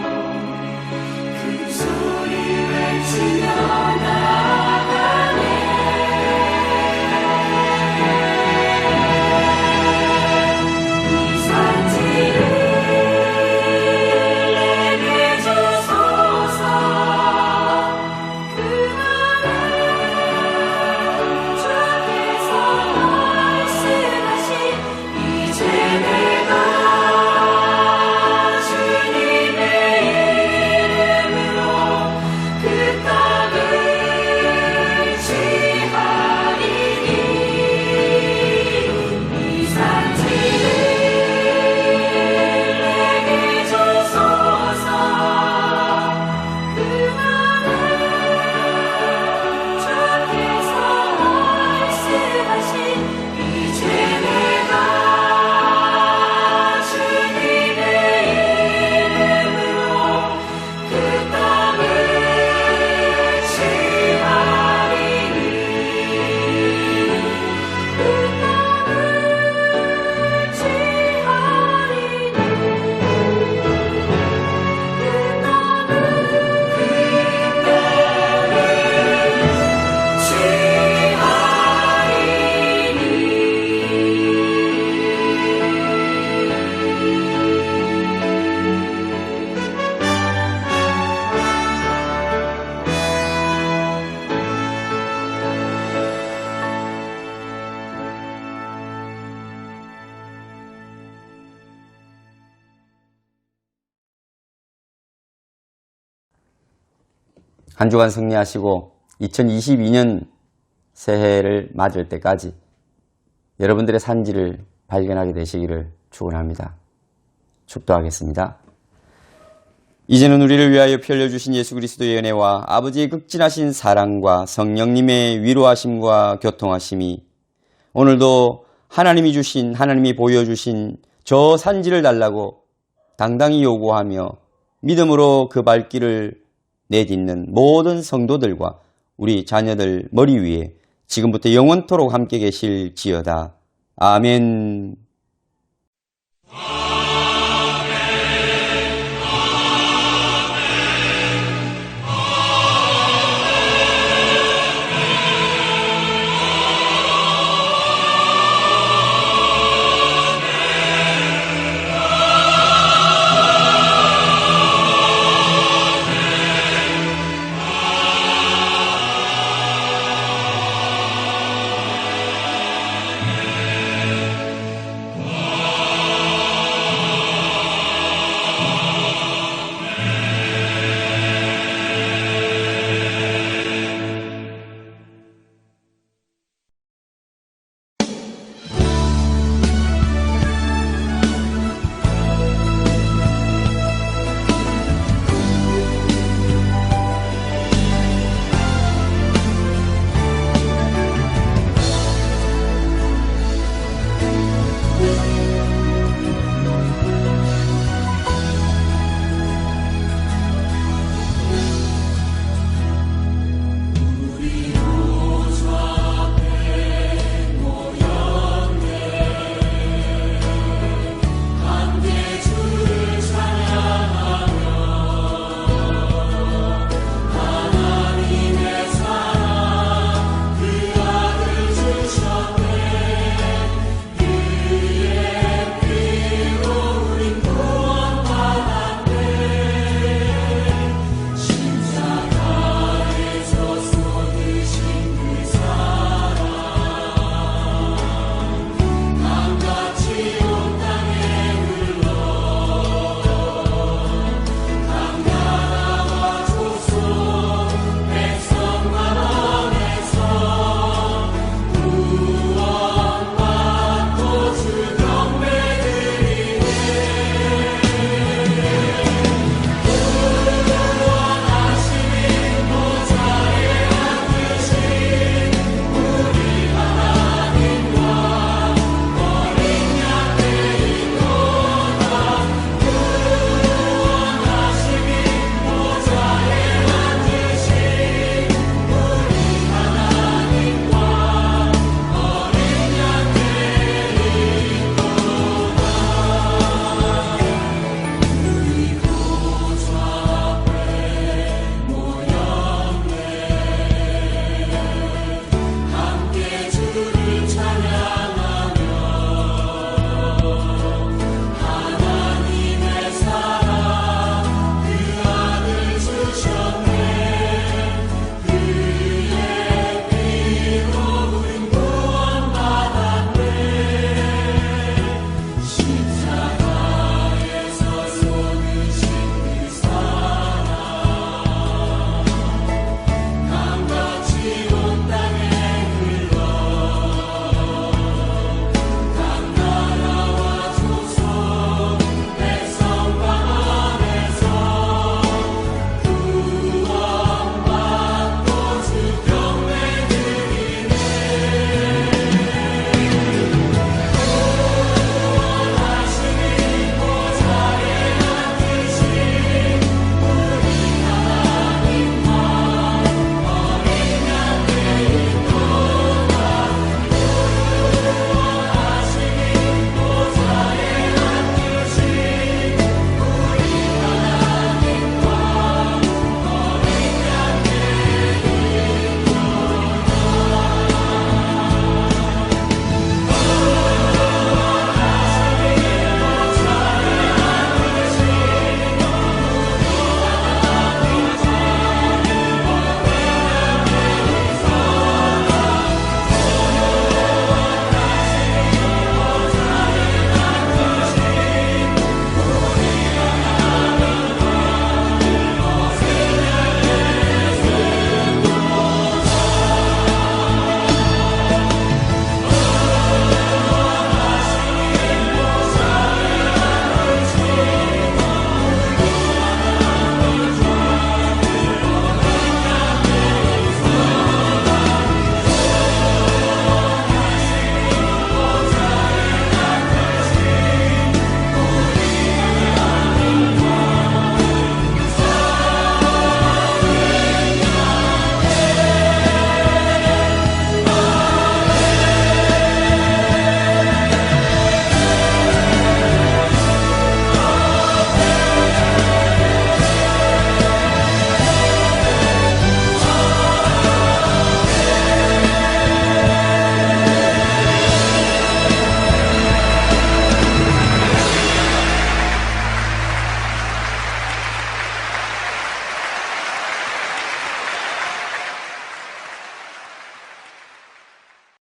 큰 소리 외치며 나아가네. 이 산지를 내게 주소서. 그 안에 주께서 말씀하신 이제 내가 주님의 이름으로 그 땅을 취하리니. 이 산지를 내게 주소서. 그 안에 주께서 말씀하신 이제 내가 주님의 이름으로 그 땅을 취하리니. 그 땅을 취하리니. 한 주간 승리하시고 2022년 새해를 맞을 때까지 여러분들의 산지를 발견하게 되시기를 축원합니다. 축도하겠습니다. 이제는 우리를 위하여 피 흘려주신 예수 그리스도의 은혜와 아버지의 극진하신 사랑과 성령님의 위로하심과 교통하심이 오늘도 하나님이 보여주신 저 산지를 달라고 당당히 요구하며 믿음으로 그 발길을 내딛는 모든 성도들과 우리 자녀들 머리 위에 지금부터 영원토록 함께 계실지어다. 아멘.